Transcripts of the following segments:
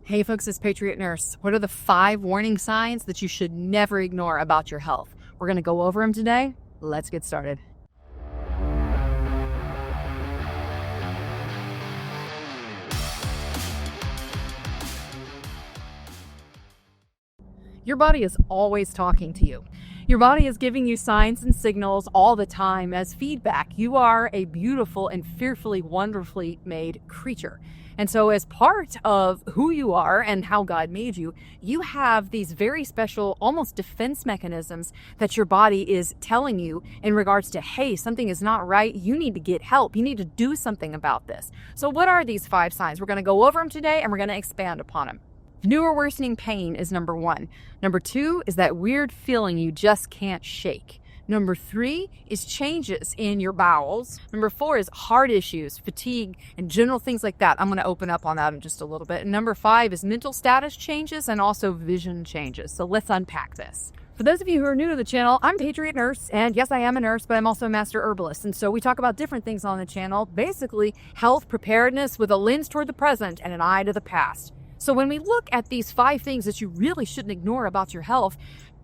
Hey folks, it's Patriot Nurse. What are the 5 warning signs that you should never ignore about your health? We're going to go over them today. Let's get started. Your body is always talking to you. Your body is giving you signs and signals all the time as feedback. You are a beautiful and fearfully, wonderfully made creature. And so as part of who you are and how God made you, you have these very special, almost defense mechanisms that your body is telling you in regards to, hey, something is not right. You need to get help. You need to do something about this. So what are these 5 signs? We're going to go over them today and we're going to expand upon them. New or worsening pain is number 1. Number 2 is that weird feeling you just can't shake. Number 3 is changes in your bowels. Number 4 is heart issues, fatigue, and general things like that. I'm going to open up on that in just a little bit. And number 5 is mental status changes and also vision changes. So let's unpack this. For those of you who are new to the channel, I'm Patriot Nurse, and yes, I am a nurse, but I'm also a master herbalist. And so we talk about different things on the channel, basically health preparedness with a lens toward the present and an eye to the past. So when we look at these 5 things that you really shouldn't ignore about your health,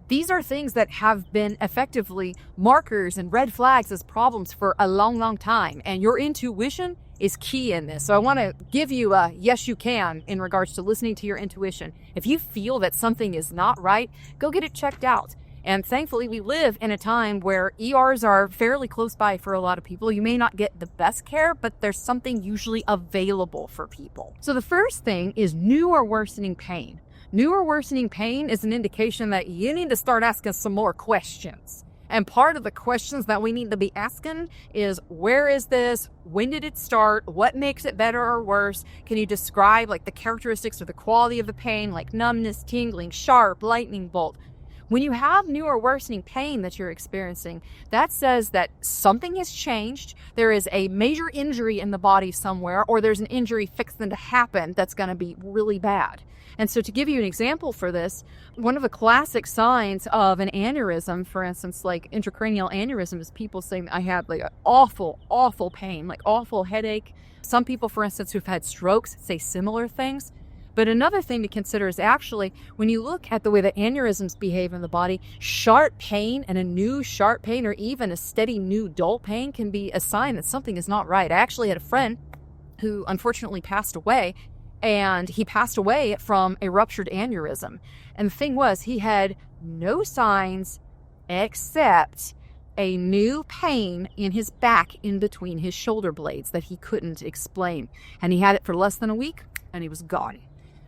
these are things that have been effectively markers and red flags as problems for a long, long time. And your intuition is key in this. So I want to give you a yes, you can in regards to listening to your intuition. If you feel that something is not right, go get it checked out. And thankfully, we live in a time where ERs are fairly close by for a lot of people. You may not get the best care, but there's something usually available for people. So the first thing is new or worsening pain. New or worsening pain is an indication that you need to start asking some more questions. And part of the questions that we need to be asking is, where is this? When did it start? What makes it better or worse? Can you describe like the characteristics or the quality of the pain, like numbness, tingling, sharp, lightning bolt? When you have new or worsening pain that you're experiencing, that says that something has changed. There is a major injury in the body somewhere, or there's an injury fixing to happen that's going to be really bad. And so to give you an example for this, one of the classic signs of an aneurysm, for instance, like intracranial aneurysm, is people saying, I have like an awful, awful pain, like awful headache. Some people, for instance, who've had strokes say similar things. But another thing to consider is actually when you look at the way that aneurysms behave in the body, sharp pain and a new sharp pain or even a steady new dull pain can be a sign that something is not right. I actually had a friend who unfortunately passed away, and he passed away from a ruptured aneurysm. And the thing was, he had no signs except a new pain in his back in between his shoulder blades that he couldn't explain. And he had it for less than a week and he was gone.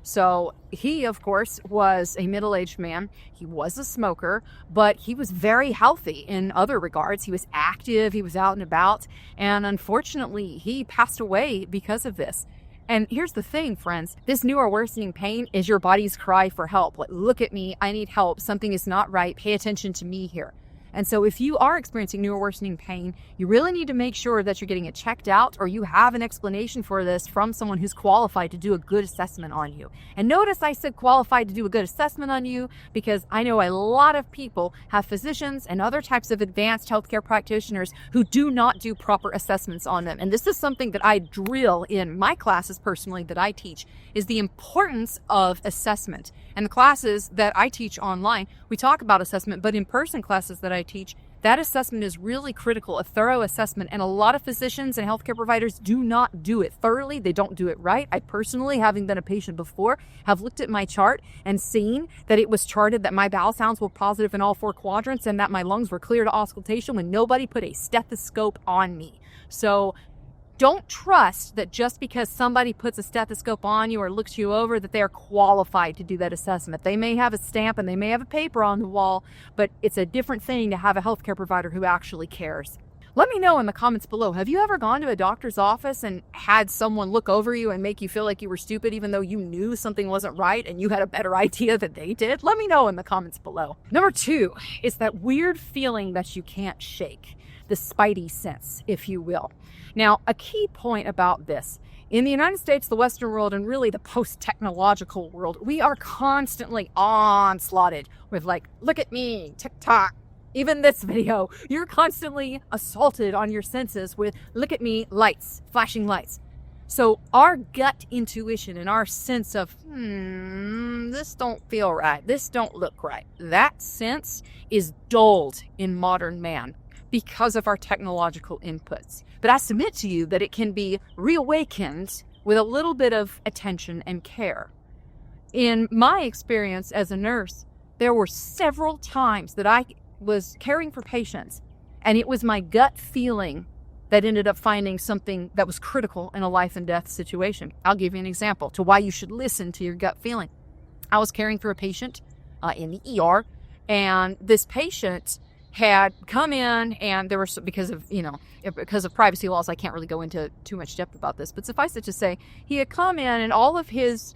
So he, of course, was a middle-aged man. He was a smoker, but he was very healthy in other regards. He was active, he was out and about, and unfortunately, he passed away because of this. And here's the thing, friends, this new or worsening pain is your body's cry for help. Like, look at me, I need help, something is not right, pay attention to me here. And so if you are experiencing new or worsening pain, you really need to make sure that you're getting it checked out, or you have an explanation for this from someone who's qualified to do a good assessment on you. And notice I said qualified to do a good assessment on you, because I know a lot of people have physicians and other types of advanced healthcare practitioners who do not do proper assessments on them. And this is something that I drill in my classes personally that I teach, is the importance of assessment. And the classes that I teach online, we talk about assessment, but in-person classes that I teach, that assessment is really critical, a thorough assessment. And a lot of physicians and healthcare providers do not do it thoroughly. They don't do it right. I personally, having been a patient before, have looked at my chart and seen that it was charted that my bowel sounds were positive in all 4 quadrants and that my lungs were clear to auscultation when nobody put a stethoscope on me. So don't trust that just because somebody puts a stethoscope on you or looks you over that they are qualified to do that assessment. They may have a stamp and they may have a paper on the wall, but it's a different thing to have a healthcare provider who actually cares. Let me know in the comments below, have you ever gone to a doctor's office and had someone look over you and make you feel like you were stupid even though you knew something wasn't right and you had a better idea than they did? Let me know in the comments below. Number 2 is that weird feeling that you can't shake. The spidey sense, if you will. Now, a key point about this, in the United States, the Western world, and really the post-technological world, we are constantly onslaughted with like, look at me, TikTok, even this video. You're constantly assaulted on your senses with, look at me, lights, flashing lights. So our gut intuition and our sense of, this don't feel right, this don't look right, that sense is dulled in modern man because of our technological inputs. But I submit to you that it can be reawakened with a little bit of attention and care. In my experience as a nurse, there were several times that I was caring for patients, and it was my gut feeling that ended up finding something that was critical in a life and death situation. I'll give you an example to why you should listen to your gut feeling. I was caring for a patient in the ER, and this patient had come in, and there were, because of privacy laws, I can't really go into too much depth about this, but suffice it to say, he had come in, and all of his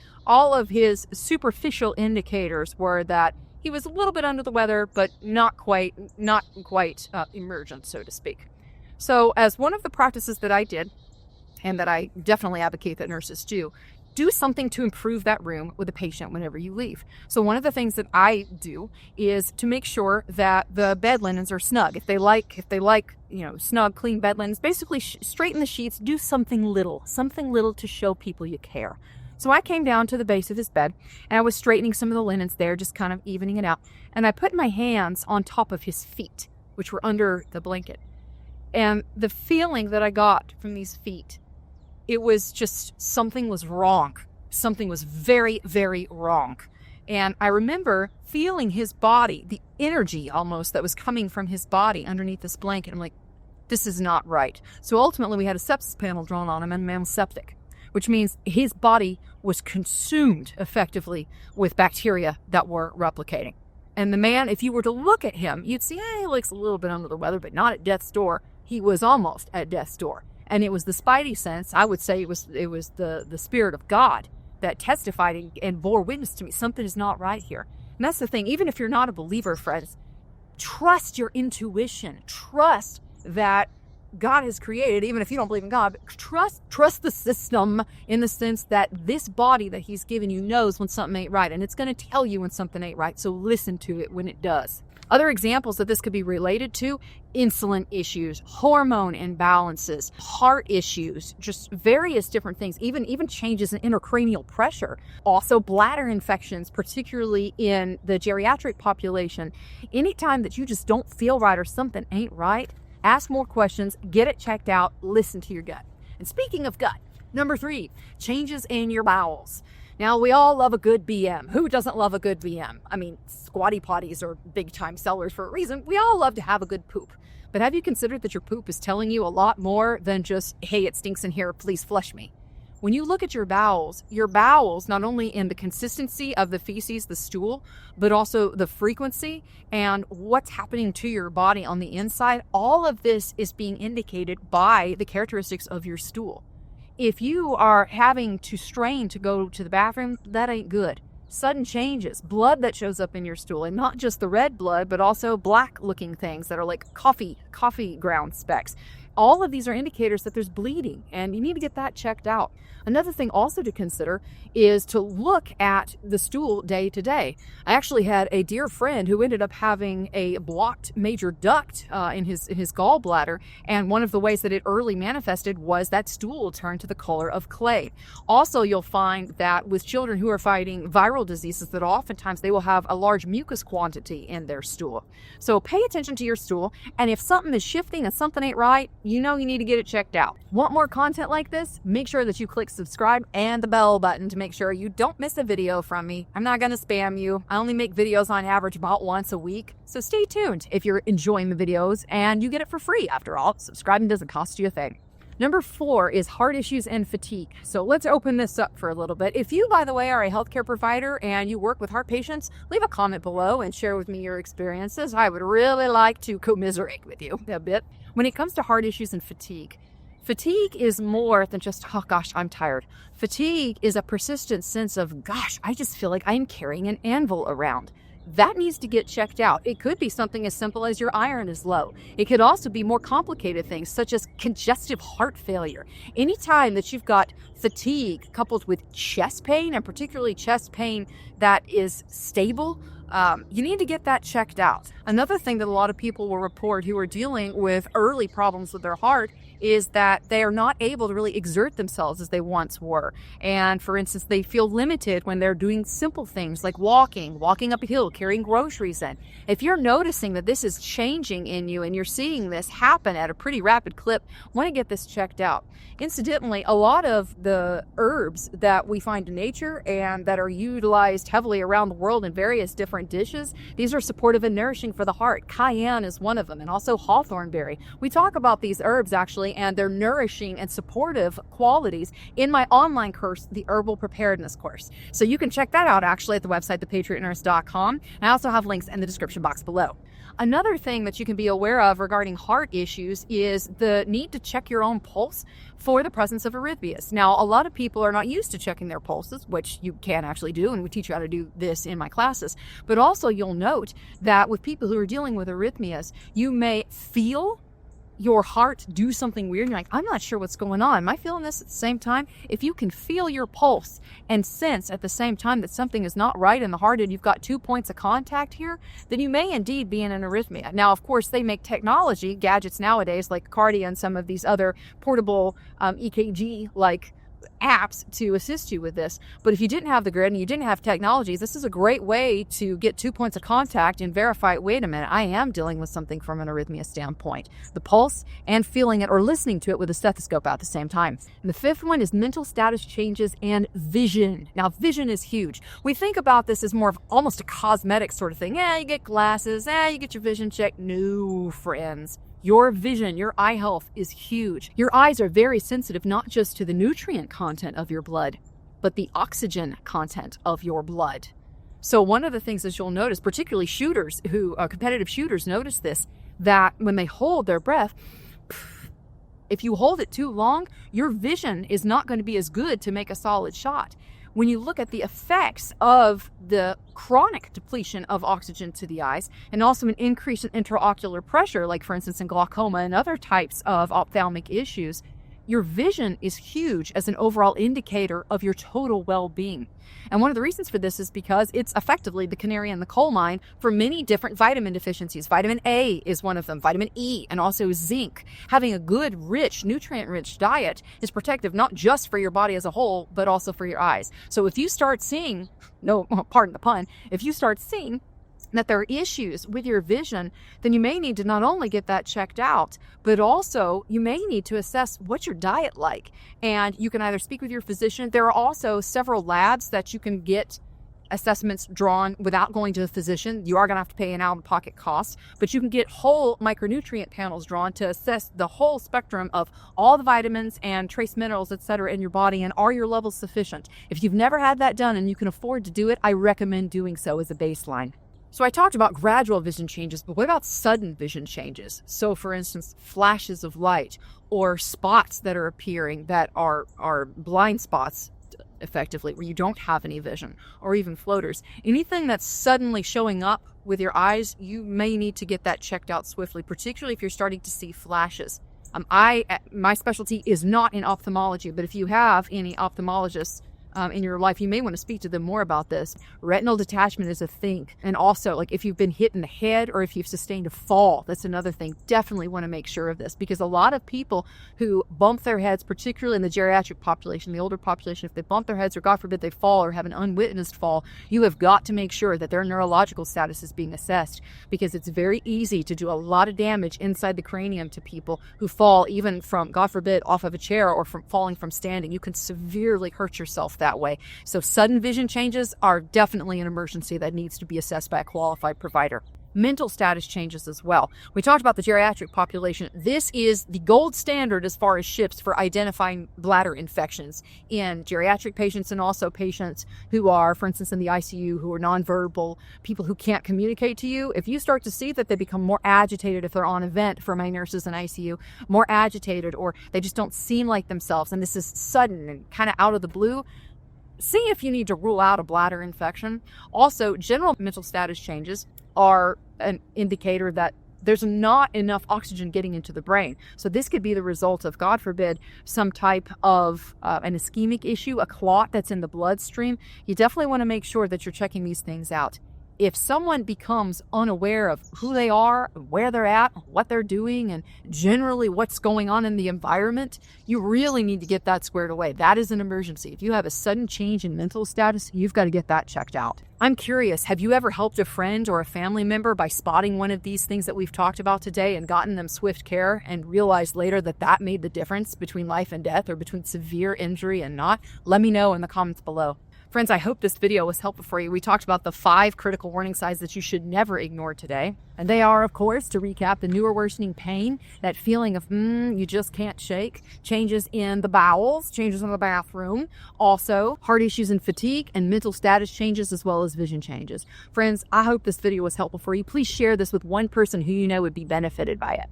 superficial indicators were that he was a little bit under the weather, but not quite emergent, so to speak. So as one of the practices that I did, and that I definitely advocate that nurses do something to improve that room with the patient whenever you leave. So one of the things that I do is to make sure that the bed linens are snug. If they like, snug, clean bed linens, basically straighten the sheets, do something little to show people you care. So I came down to the base of his bed, and I was straightening some of the linens there, just kind of evening it out. And I put my hands on top of his feet, which were under the blanket. And the feeling that I got from these feet, it was just something was wrong. Something was very, very wrong. And I remember feeling his body, the energy almost that was coming from his body underneath this blanket. I'm like, this is not right. So ultimately we had a sepsis panel drawn on him, and the man was septic, which means his body was consumed effectively with bacteria that were replicating. And the man, if you were to look at him, you'd see, he looks a little bit under the weather, but not at death's door. He was almost at death's door. And it was the spidey sense, I would say it was the Spirit of God that testified and bore witness to me. Something is not right here. And that's the thing, even if you're not a believer, friends, trust your intuition. Trust that God has created, even if you don't believe in God, but trust the system in the sense that this body that he's given you knows when something ain't right, and it's going to tell you when something ain't right, so listen to it when it does. Other examples that this could be related to: insulin issues, hormone imbalances, heart issues, just various different things, even changes in intracranial pressure. Also bladder infections, particularly in the geriatric population. Anytime that you just don't feel right or something ain't right, ask more questions, get it checked out, listen to your gut. And speaking of gut, number 3, changes in your bowels. Now, we all love a good BM. Who doesn't love a good BM? I mean, squatty potties are big time sellers for a reason. We all love to have a good poop. But have you considered that your poop is telling you a lot more than just, hey, it stinks in here, please flush me? When you look at your bowels, not only in the consistency of the feces, the stool, but also the frequency and what's happening to your body on the inside, all of this is being indicated by the characteristics of your stool. If you are having to strain to go to the bathroom, that ain't good. Sudden changes, blood that shows up in your stool, and not just the red blood, but also black looking things that are like coffee ground specks. All of these are indicators that there's bleeding, and you need to get that checked out. Another thing also to consider is to look at the stool day to day. I actually had a dear friend who ended up having a blocked major duct in his gallbladder, and one of the ways that it early manifested was that stool turned to the color of clay. Also, you'll find that with children who are fighting viral diseases, that oftentimes they will have a large mucus quantity in their stool. So pay attention to your stool, and if something is shifting and something ain't right, you know you need to get it checked out. Want more content like this? Make sure that you click subscribe and the bell button to make sure you don't miss a video from me. I'm not going to spam you. I only make videos on average about once a week. So stay tuned if you're enjoying the videos, and you get it for free. After all, subscribing doesn't cost you a thing. Number 4 is heart issues and fatigue. So let's open this up for a little bit. If you, by the way, are a healthcare provider and you work with heart patients, leave a comment below and share with me your experiences. I would really like to commiserate with you a bit. When it comes to heart issues and fatigue is more than just, oh gosh, I'm tired. Fatigue is a persistent sense of, gosh, I just feel like I'm carrying an anvil around. That needs to get checked out. It could be something as simple as your iron is low. It could also be more complicated things such as congestive heart failure. Anytime that you've got fatigue coupled with chest pain, and particularly chest pain that is stable, you need to get that checked out. Another thing that a lot of people will report who are dealing with early problems with their heart is that they are not able to really exert themselves as they once were. And for instance, they feel limited when they're doing simple things like walking up a hill, carrying groceries in. If you're noticing that this is changing in you and you're seeing this happen at a pretty rapid clip, want to get this checked out. Incidentally, a lot of the herbs that we find in nature and that are utilized heavily around the world in various different dishes, these are supportive and nourishing for the heart. Cayenne is one of them, and also hawthorn berry. We talk about these herbs actually and their nourishing and supportive qualities in my online course, the Herbal Preparedness course. So you can check that out actually at the website, thepatriotnurse.com. And I also have links in the description box below. Another thing that you can be aware of regarding heart issues is the need to check your own pulse for the presence of arrhythmias. Now, a lot of people are not used to checking their pulses, which you can actually do, and we teach you how to do this in my classes. But also you'll note that with people who are dealing with arrhythmias, you may feel your heart do something weird. You're like, I'm not sure what's going on. Am I feeling this at the same time? If you can feel your pulse and sense at the same time that something is not right in the heart and you've got 2 points of contact here, then you may indeed be in an arrhythmia. Now, of course, they make technology, gadgets nowadays like Cardia and some of these other portable EKG-like apps to assist you with this. But if you didn't have the grid and you didn't have technologies, this is a great way to get 2 points of contact and verify, wait a minute, I am dealing with something from an arrhythmia standpoint. The pulse and feeling it or listening to it with a stethoscope at the same time. And the fifth one is mental status changes and vision. Now, vision is huge. We think about this as more of almost a cosmetic sort of thing. You get glasses, you get your vision checked. No, friends. Your vision, your eye health is huge. Your eyes are very sensitive, not just to the nutrient content of your blood, but the oxygen content of your blood. So one of the things that you'll notice, particularly shooters who are competitive shooters, notice this, that when they hold their breath, if you hold it too long, your vision is not going to be as good to make a solid shot. When you look at the effects of the chronic depletion of oxygen to the eyes and also an increase in intraocular pressure, like for instance in glaucoma and other types of ophthalmic issues, your vision is huge as an overall indicator of your total well-being. And one of the reasons for this is because it's effectively the canary in the coal mine for many different vitamin deficiencies. Vitamin A is one of them, vitamin E, and also zinc. Having a good, rich, nutrient-rich diet is protective not just for your body as a whole, but also for your eyes. So if you start seeing, pardon the pun, if you start seeing that there are issues with your vision, then you may need to not only get that checked out, but also you may need to assess what's your diet like. And you can either speak with your physician. There are also several labs that you can get assessments drawn without going to the physician. You are going to have to pay an out-of-pocket cost, but you can get whole micronutrient panels drawn to assess the whole spectrum of all the vitamins and trace minerals, etc., in your body, and are your levels sufficient? If you've never had that done and you can afford to do it, I recommend doing so as a baseline. So I talked about gradual vision changes, but what about sudden vision changes? So for instance, flashes of light or spots that are appearing that are blind spots, effectively, where you don't have any vision, or even floaters. Anything that's suddenly showing up with your eyes, you may need to get that checked out swiftly, particularly if you're starting to see flashes. My specialty is not in ophthalmology, but if you have any ophthalmologists in your life, you may want to speak to them more about this. Retinal detachment is a thing. And also, like if you've been hit in the head or if you've sustained a fall, that's another thing. Definitely want to make sure of this, because a lot of people who bump their heads, particularly in the geriatric population, the older population, if they bump their heads or God forbid they fall or have an unwitnessed fall, you have got to make sure that their neurological status is being assessed, because it's very easy to do a lot of damage inside the cranium to people who fall even from, God forbid, off of a chair or from falling from standing. You can severely hurt yourself that way. So sudden vision changes are definitely an emergency that needs to be assessed by a qualified provider. Mental status changes as well. We talked about the geriatric population. This is the gold standard as far as shifts for identifying bladder infections in geriatric patients and also patients who are, for instance, in the ICU, who are nonverbal, people who can't communicate to you. If you start to see that they become more agitated, if they're on a vent for my nurses in ICU, more agitated, or they just don't seem like themselves, and this is sudden and kind of out of the blue, see if you need to rule out a bladder infection. Also, general mental status changes are an indicator that there's not enough oxygen getting into the brain. So this could be the result of, God forbid, some type of an ischemic issue, a clot that's in the bloodstream. You definitely want to make sure that you're checking these things out. If someone becomes unaware of who they are, where they're at, what they're doing, and generally what's going on in the environment, you really need to get that squared away. That is an emergency. If you have a sudden change in mental status, you've got to get that checked out. I'm curious, have you ever helped a friend or a family member by spotting one of these things that we've talked about today and gotten them swift care and realized later that that made the difference between life and death or between severe injury and not? Let me know in the comments below. Friends, I hope this video was helpful for you. We talked about the 5 critical warning signs that you should never ignore today. And they are, of course, to recap, the new or worsening pain, that feeling of you just can't shake, changes in the bowels, changes in the bathroom, also heart issues and fatigue, and mental status changes as well as vision changes. Friends, I hope this video was helpful for you. Please share this with one person who you know would be benefited by it.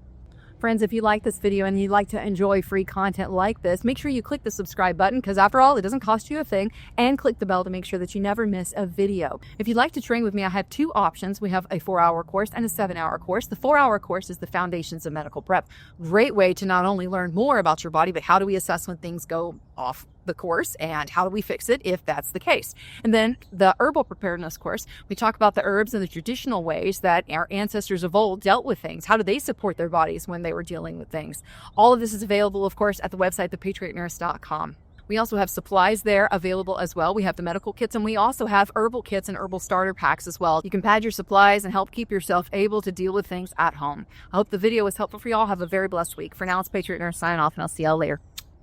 Friends, if you like this video and you'd like to enjoy free content like this, make sure you click the subscribe button, because after all, it doesn't cost you a thing, and click the bell to make sure that you never miss a video. If you'd like to train with me, I have 2 options. We have a 4-hour course and a 7-hour course. The 4-hour course is the Foundations of Medical Prep. Great way to not only learn more about your body, but how do we assess when things go off the course and how do we fix it if that's the case. And then the herbal preparedness course, we talk about the herbs and the traditional ways that our ancestors of old dealt with things. How do they support their bodies when they were dealing with things? All of this is available, of course, at the website, thepatriotnurse.com. We also have supplies there available as well. We have the medical kits, and we also have herbal kits and herbal starter packs as well. You can pad your supplies and help keep yourself able to deal with things at home. I hope the video was helpful for y'all. Have a very blessed week. For now, it's Patriot Nurse signing off, and I'll see y'all later.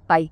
Bye.